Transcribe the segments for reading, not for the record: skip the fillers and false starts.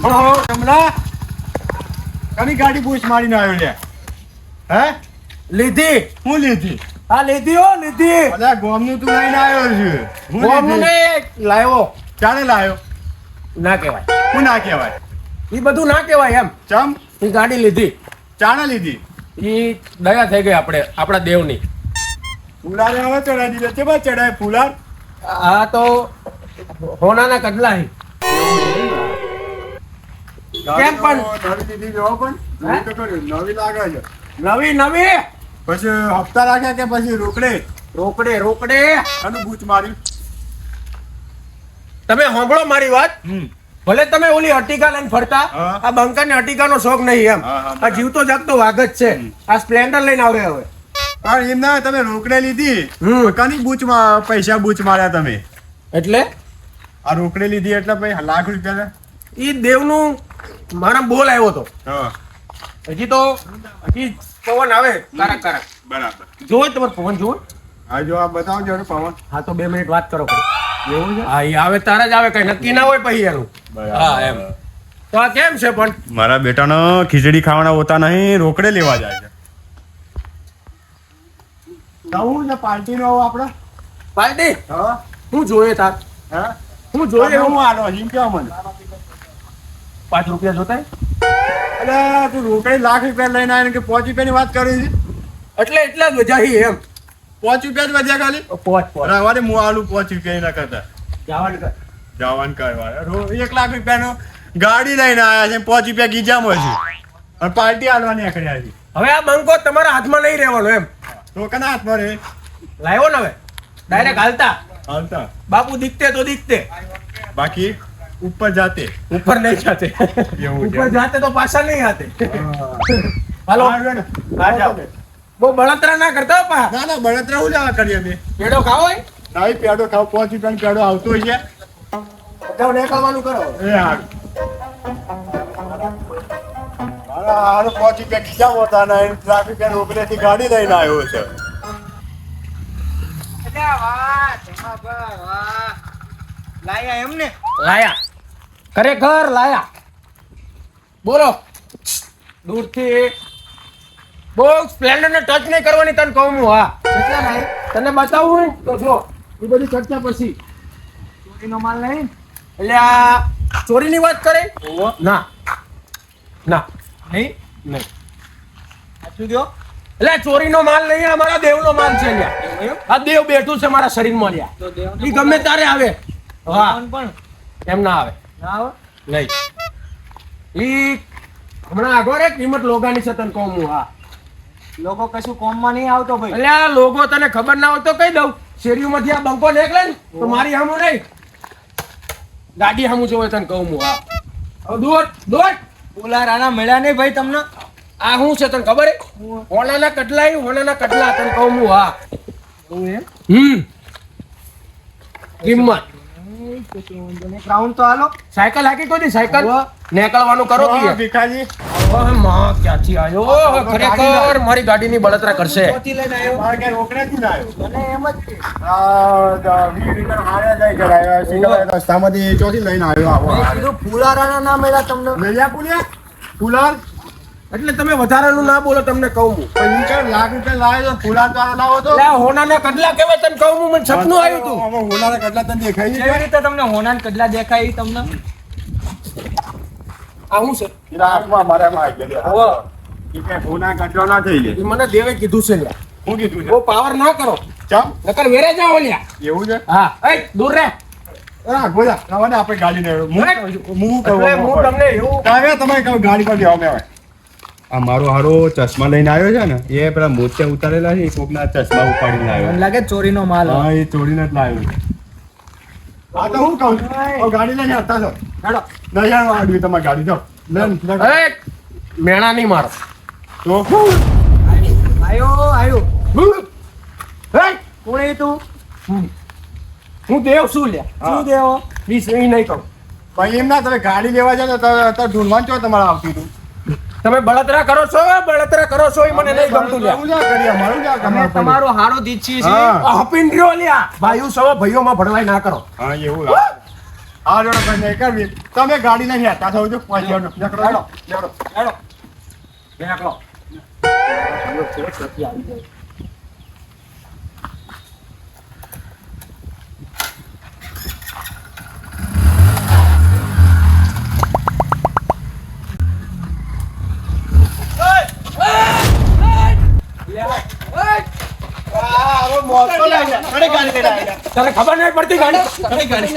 કમલા કની ગાડી પૂછ મારીને આવ્યો લે હે લીધી હું લીધી હા લીધી હો લીધી અલ્યા ગોમનું તું લઈને આવ્યો છે હું ગોમનું લીધી. ને લાવ્યો ચાલે લાયો ના કહેવાય હું ના કહેવાય એ બધું ના કહેવાય એમ ચમ એ ગાડી લીધી ચાણે લીધી એ દયા થઈ ગઈ આપણા દેવની ફુલાર હવે ચડાવી દીધો છે બસ ચડાય ફુલાર આ તો હોનાના કડલા હી કેમ પણ? નવી લીધી જો પણ હે? હું તો કર્યું, નવી લાગે છે નવી નવી પછી હપ્તા રાખ્યા કે પછી રોકડે રોકડે રોકડે આનું બૂચ માર્યું તમે સાંભળો મારી વાત ભલે તમે ઓલી અટીકા લઈને ફરતા હા. આ બંકાની અટીકાનો શોખ નહીં એમ હા, હા, આ જીવતો જાગતો વાઘ જ છે આ સ્પ્લેન્ડર લઈને આવડે હવે પણ એમ ના તમે રોકડે લીધી હમ. કની બૂચ પૈસા બૂચ માર્યા તમે એટલે આ રોકડે લીધી એટલે પછી લાખ રૂપિયા ઈ દેવનું મારા બોલ આવ્યો હતો હા હજી તો હજી પવન આવે કારક કારક બરાબર જોવો તમારે પવન જોવો હા જો આ બતાવજો ને પવન હા તો 2 મિનિટ વાત કરો પડે એવું છે હા એ આવે તારા જ આવે કઈ નક્કી ના હોય પછી એનું હા એમ તો આ કેમ છે પણ મારા બેટાનો ખીચડી ખાવાના હોતા નહીં રોકડે લેવા જાય છે કહું છે પાર્ટી નો આપણે પાર્ટી હા હું જોઈએ તાર હા હું જોઈએ હું આલો હિમ કેવા મને 5 રૂપિયા જોતા અરે તું રોકડે લાખ રૂપિયા લઈને આવીને કે 5 રૂપિયાની વાત કરી છે એટલે એટલા જ વજાહી એમ 5 રૂપિયા જ વધ્યા ખાલી પોચ રવારે હું આલું 5 રૂપિયા ના કરતા જવાનું કર જવાન કરવા 1 લાખ રૂપિયાનો ગાડી લઈને આવ્યા છે 5 રૂપિયા ગીજામાં છે અને પાર્ટી આલવાની આખડી આવી હવે આ બંકો તમારા હાથમાં નહીં રહેવાનો એમ તો કના હાથમાં રે લાવ્યો ને હવે ડાયરેક્ટ હાલતા હાલતા બાપુ દીખતે તો દીખતે બાકી ઉપર જાતે ઉપર નહીં જાતે એવું ઉપર છે. જાતે તો પાછા નહીં આતે હાલો હાલો ને. આ જાઓ બહુ બળતરા ના કરતા હો પા ના ના બળતરા હું લેવા કરીએ અમે પેડો ખાવો હોય નાઈ પેડો ખાવ 5 રૂપિયાનો પેડો આવતો હોય છે જાઓ નીકળવાનું કરો એ હારું હારું 5 રૂપિયા ખીચામાં હોતા ને ટ્રાફિક રોકડેથી ગાડી લઈને આવ્યો છે લાયા ખરેખર લાયા બોલો દૂરથી બહુ સ્પ્લેન્ડર ને ટચ નહીં કરવાની તને કહું હું હા તને બતાવું ને તો જો એ બધી ચર્ચા પછી ચોરીનો માલ નહીં એટલે આ ચોરીની વાત કરે ના ના નહીં નહીં સાચું કહો એટલે ચોરીનો માલ નહીં અમારા દેવનો માલ છે લ્યા આ દેવ બેઠું છે મારા શરીરમાં લ્યા એ ગમે તારે આવે હા એમ ના આવે નહીં ઈ હમણાં આગળ રે કિંમત લોગાની છે તને કહું હું હા લોકો કશું કોમમાં નહીં આવતો ભાઈ એટલે આ લોગો તને ખબર ના હોય તો કહી દઉં શેરીઓમાંથી આ બંકો નીકળે ને તો મારી હામું નહીં ગાડી હામું જોવે તને કહું હું હા હવે દોડ ઓલા રાણા મળ્યા નહીં ભાઈ તમને આ શું છે તને ખબર હે હોનાના કટલા તને કહું હું હા કિંમત રાઉન્ડ તો હાલો સાયકલ હાકી કોઈ દી સાયકલ નીકળવાનું કરો હા, કે ભીખાજી ઓહ માં ક્યાંથી આવ્યો ખરેખર મારી ગાડીની બળતરા કરશે ચોથી લઈને આવ્યો મારે ક્યાંય રોકડેથી ના આવ્યો મને એમ જ છે. આ 20 રૂપિયા હારે જાય કરાયો સીધા રસ્તામાંથી ચોથી લઈને આવ્યો આવો મેં કીધું ફૂલા રાણા ના મળ્યા તમને મેલ્યા પુલ્યા ફુલાર એટલે તમે વધારાનું ના બોલો તમને કહું હું પછી ચાલ લાખ રૂપિયા લાવે તો ફુલાર તો લાવો તો એટલે આ હોનાના કડલા કેવા તને કહું હું મને સપનું આવ્યું તું આમાં હોનારા કટલા તને દેખાય કેવી છે રીતે તમને હોનાન કડલા દેખાય ઈ તમને આ શું છે એના હાથમાં મારામાં આવી ગયા હવે એ કે હોના કટલો ના થઈ લે એ મને દેવે કીધું છે લ્યા હું કીધું છે બહુ પાવર ના કરો ચમ નકર વેરે જાઓ લ્યા એવું છે હા એ દૂર રહે હા ગોજા રવાને આપણે ગાડી ને હું એટલે હું તમને એવું કાવ્યા તમે કહો ગાડી પર બેહો મેં આ મારો હારો ચશ્મા લઈને આવ્યો છે ને એ પેલા મોચે ઉતારેલા છે એ કોકના ચશ્મા ઉપાડીને મને આવ્યો લાગે ચોરીનો માલ હોય. હા એ ચોરીને જ લાવ્યો છે હા તો હું કહું છું ગાડી લઈને આવતા છો હેડો નહીં આડવી તમારી ગાડી જો લઈને એ મેણા નહીં મારો તો આયો હે કોણ એ તું હું દેવ શું લ્યા શું દેવો વીસ એ નહીં કહું ભાઈ એમ ના તમે ગાડી લેવા જાવ તો ઢૂંઢવાનું છો તમારે આવતી હતું તમે બળતરા કરો છો એ મને નહીં ગમતું લ્યા હું જા કરીએ અમારું જા અમે તમારો હારો દીચી છે હા હપીન રહ્યો લ્યા ભાઈઓ સવા ભાઈઓમાં ભણવાય ના કરો હા એવું આ જોડો ભાઈ નહીં કરવી. તમે ગાડી લઈને હેઠા થો છો. પહોંચી જાઓ. નીકળો, હેડો, નીકળો. હેડો બેકલો આ હવે મોટો લાગે. ઘણી ગાડી લઈને આવ્યા. તને ખબર નહીં પડતી ગાડી ઘણી ગાડી.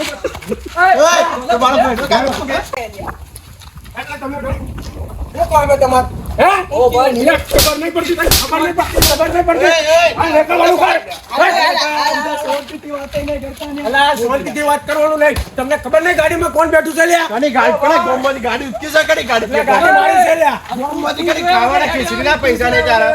ઓય, તમારો ભાઈ ગાડી શું કે? એટલે તમે શું કામ હે તમાર હે ઓ ભાઈ ખબર નહીં પડતી તને ખબર નહીં પડતી આ લેકરવાળું કર અલા શાંતિથી વાત કરવાનું નહીં તમને ખબર નહીં ગાડીમાં કોણ બેઠું છે લ્યા ઘણી ગાડી પડે. ગોમમાંથી ગાડી ઉચકી છે. ઘણી ગાડી એટલે ગાડી મારી છે લ્યા ગોમમાંથી ઘણી ખાવાના ખીચડીના પૈસા નહીં તારા.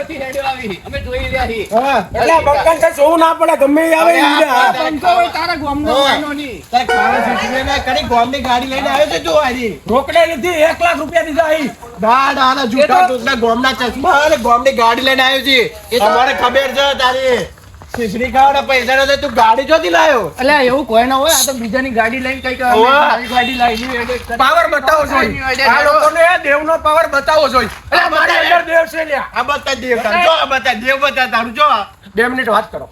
અમે જોઈ રહ્યા છીએ. હા. એટલે બંકન છે જોવું ના પડે ગમે એ આવે ઈ લ્યા. બંકો હોય તારા ગામનો ઓય. વાયનો નહીં. તારે ખાવા ખીચડીના ઘણી ગોમની ગાડી લઈને આવ્યો છે જો આરી. રોકડે લીધી 1 લાખ રૂપિયા દીધા અહીં ના જૂઠા ટૂંકના ગોમના ચશ્મા અને ગોમની ગાડી લઈને આવ્યો છે. એ તમારે ખબર છે તારી ખીચડી ખાવાના પૈસા નથી. તું ગાડી જોતી લાયો. અલ્યા એવું કોઈ ના હોય આ તો બીજાની ગાડી લઈને કઈક અમે ઓય. મારી ગાડી લાવી પાવર બતાવો જોઈએ આ લોકોને દેવનો પાવર બતાવો જોઈએ એટલે મારી અંદર દેવ છે લ્યા આ બતા દેવ તારું. જો આ બતા દેવ બતા તારું. જો 2 મિનિટ વાત કરો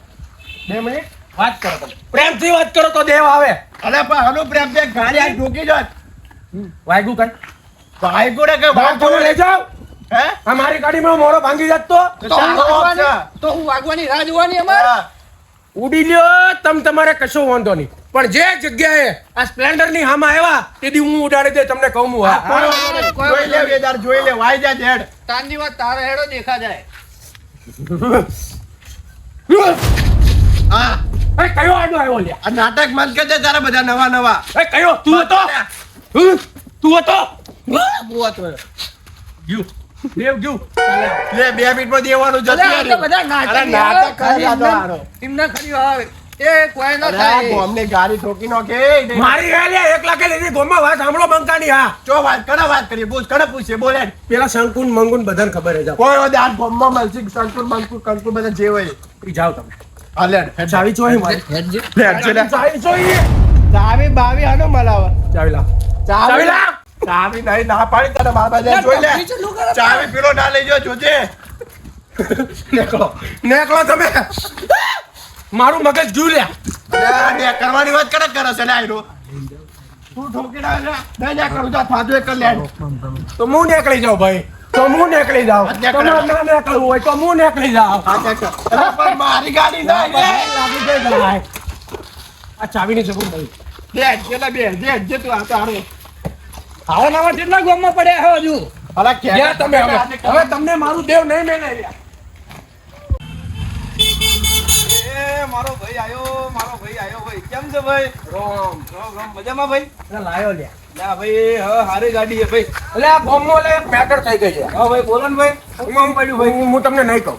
2 મિનિટ વાત કરો તમે પ્રેમથી વાત કરો તો દેવ આવે અરે પણ હલો પ્રેમ છે ગાડી આ ઢોકી જોત. વાગ્યું કઈ ભાઈ કોને કે બાપ તમે લઈ જાઓ હે આ મારી ગાડીમાં મોરો ભાંગી જાત તો તો ચાલો ઓપ્શન. તો હું વાગવાની રાહ જોવાની અમારે હા. ઉડી લ્યો તમ તમારે કશો વાંધો નહીં પણ જે જગ્યાએ આ સ્પ્લેન્ડર ની હામાં આવ્યા તેથી હું ઉડાડી દે તમને કહું હું હા કોઈ વાંધો નહીં. જોઈ લે વેદાર જોઈ લે વાઈ જા ડેડ. તાંદી વાત તારા હેડો દેખા જાય હા એ કયો આડો આવ્યો લ્યા આ નાટક મત કરજે તારા બધા નવા નવા. એ કયો તું હતો તું હતો ગયું દેવ ગયું લે 2 મિનિટમાં દેવાનું જતું અલ્યા, રહ્યું. બધા નાટક અરે નાટક ખાલી કરી એમને- હારો. એમને ખરી આવે એ કોઈ ના અરે આ થાય ગોમને ગાડી ઠોકી નાખે. મારી ગાલ્યા 1 લાખે લીધી ગોમાં વાત સાંભળો બંકાની હા ચો વાત કરે વાત કરીએ પૂછ કરે પૂછે બોલે. પેલા શંકુન મંગુન બધાને ખબર હે જાવ કોઈ વાત આ ગોમમાં મલસી સંકુલ મંકુલ કંકુલ બધા જે હોય. ઈ જાવ તમે હા લે હેડ ચાવી ચોઈ મારી હેડ છે લે. ચાવી ચોઈ ચાવી બાવી હાનો મલાવા. ચાવી લાવ ચાવી ચાવી લાવ ચાવી નહીં ના પાડી તારા બાબા જાય જોઈ લે. ચાવી પીલો ના લઈ જો જોજે. નેકળો નેકળો તમે મારું મગજ ગયું લ્યા અરે આ બે કરવાની વાત કરે છે લે આયરો. તું ઠોકી ના લે. નહીં ના કરું તો થાતું એક લે. તો હું નીકળી જાઉં ભાઈ તો હું નીકળી જાઉં તમારે ના નીકળવું હોય તો હું નીકળી જાઉં હા ચેક કર. અરે પણ મારી ગાડી નહીં લે. લાગી જાય ભાઈ આ ચાવીની જરૂર નહીં બે જેલા બે જે તું આ તો હારો. આવા નવા કેટલા ગામમાં પડ્યા હે હજુ અલા ગયા તમે હવે તમને મારું દેવ નહીં મેલે લ્યા મારો ભાઈ આયો ભાઈ કેમ છે ભાઈ રોમ રામ મજામાં ભાઈ લાયો લ્યા ના ભાઈ હવે હારી ગાડી છે ભાઈ એટલે આ બોમ્બો લે મેટર થઈ ગઈ છે હા ભાઈ બોલો ને ભાઈ હું પડ્યું ભાઈ હું તમને નહીં કહું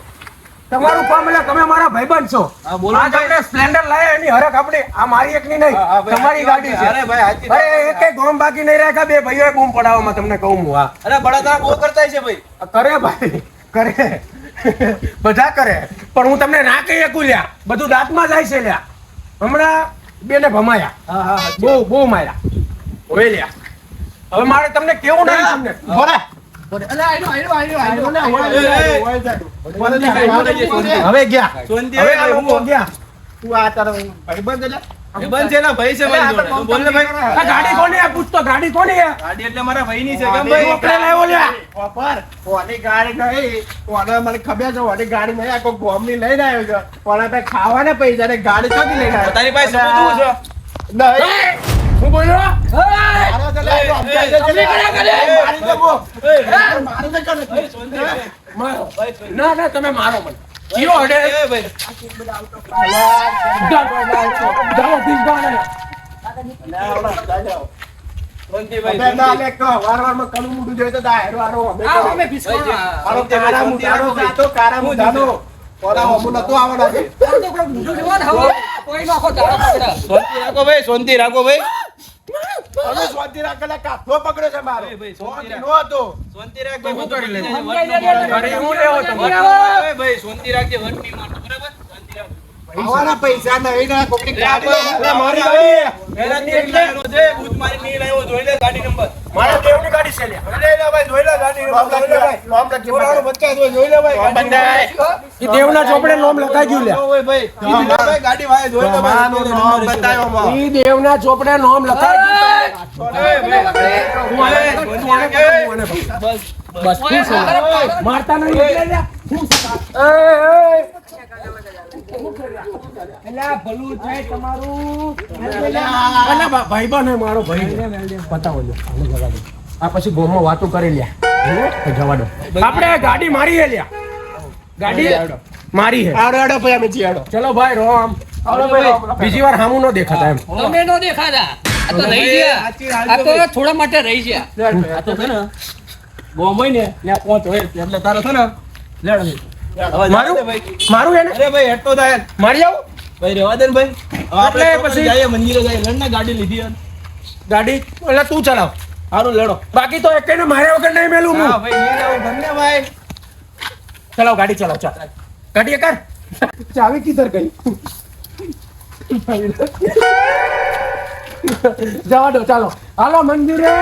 તમારું કામ એટલે તમે મારા ભાઈબંધ છો હા, બોલો આજ આપણે સ્પ્લેન્ડર લાયા એની હરખ આપણી આ મારી એકની નહીં હા, ભાઈ, તમારી ગાડી છે અરે ભાઈ હાચી અરે એકે ગોમ બાકી નહીં રાખ્યા બે ભાઈઓએ બૂમ પડાવવામાં તમને કહું હું હા અરે બળાતા બહુ કરતા છે ભાઈ કરે ભાઈ કરે બધા કરે પણ હું તમને ના કહી શકું લ્યા બધું દાંતમાં જાય છે લ્યા હમણાં બેને ભમાયા હા હા બહુ માર્યા હવે લ્યા હવે મારે તમને કેવું નહીં તમને બોલે. અલે આયરો હવે ગયા સોનતી હવે આ લોકો ગયા તું આ તારો ભાઈબંધ એટલે? બંધ છે ને ભાઈ છે ભાઈ જોડે. તું બોલ ને ભાઈ આ ગાડી કોની આ પૂછતો ગાડી કોની આ ગાડી એટલે મારા ભાઈની છે કેમ ગાડી ભાઈ રોકડે લાવ્યો લ્યા ઓફર. કોની ગાડી નહીં. કોને મને ખબર છે કોની ગાડી નહીં. આ કોઈ ગોમની લઈને આવ્યો છે. કોના પાસે ખાવાના પૈસા ને ગાડી ચોથી લઈને આવ્યો? તારી પાસે સબૂત શું છે નહીં. હું બોલ્યો મારો તો લાગ્યો, સમજાય છે, ચલે. મારી દે બો. મારી દે કરે. મારો ના ના તમે મારો મને જીઓ હડે એ ભાઈ જાઓ ભીંગાને સોનતી હવે ભાઈ ના લે, કહો. વારવારમાં કણું મોઢું જોઈએ તો દાયરો હારો અમે આ કહો. અમે ભીસકો હારો કાળા મુઢાનો જાતો, કાળા મુઢાનો. ઓલા હમું નતું આવવાના છે. સોનતી રાખો ભાઈ સોનતી રાખો ભાઈ હવે સ્વાતિ રાખેલા કાથો પકડ્યો છે મારો. ભાઈ, સ્વાતિ સ્વાતિ નો હતો. સોનતી રાખજો હું કરી લઈશ. વટનો અરે હું લેવો તમે એ ભાઈ સોનતી રાખજે વટની મારતો બરાબર સોનતી રાખો આવવાના પૈસા નહીં ને કોકની ગાડી લે, લઈને. મારી ગાડી મહેનત કરી લાવ્યો છે, બૂથ મારી નહીં લાવ્યો, જોઈ લે ગાડી નંબર. મારા દેવની ગાડી છે લ્યા. જોઈ લે ભાઈ, જોઈ લે ગાડી નંબર, જોઈ લે ભાઈ. નોમ લખી ચોરાણું 50 હોય, જોઈ લે ભાઈ, ગાડી બંધાય. નંબર. ઈ દેવના ચોપડે નોમ લખાઈ ગયું લ્યા. હોય ભાઈ, ઈ લે ભાઈ, ગાડી વાય, જોઈ લે ભાઈ, માનું નામ બતાવ્યો માં. ઈ દેવના ચોપડે નોમ લખાઈ ગયું. બસ ખુશ હો. મારતા નહીં એટલે લ્યા. ખુશ થા. એલા ભલું થાય તમારું. અલા ભાઈબંધ હે મારો ભાઈ. પતાવો લ્યો. આને જવા દો. આ પછી ગોમમાં વાતો કરી લ્યા. તો જવા દો. આપણે ગાડી મારી હે લ્યા. ગાડી મારી હે. આડો આડો ભાઈ અમે જીયાડો. ચલો ભાઈ રોમ. બીજી વાર હામું ન દેખાતા એમ. તમે નો દેખાતા. આ તો રહી ગયા. આ તો થોડા માટે રહી ગયા. આ તો છે ને ગોમય ને ત્યાં પહોંચ હોય એટલે તારો છે ને લેડો ભાઈ. હવે મારું? જાતે ભાઈ. મારું હે ને અરે ભાઈ હેઠો થાય મારી આવું ભાઈ, રેવા દે ને ભાઈ. હવે આપણે એટલે પછી- જઈએ મંદિરે જઈએ, લડ ને ગાડી લીધી હે. ગાડી એટલે તું ચલાવ. હારું લેડો. બાકી તો એકેને માર્યા વગર નહીં મેલું હા હું. ભાઈ, નહીં લાવું બંને ભાઈ. ચલાવ ગાડી ચલાવ ચાલ. ગાડી કર. ચાવી કિધર ગઈ? જવા દો ચાલો. હાલો મંદિરે.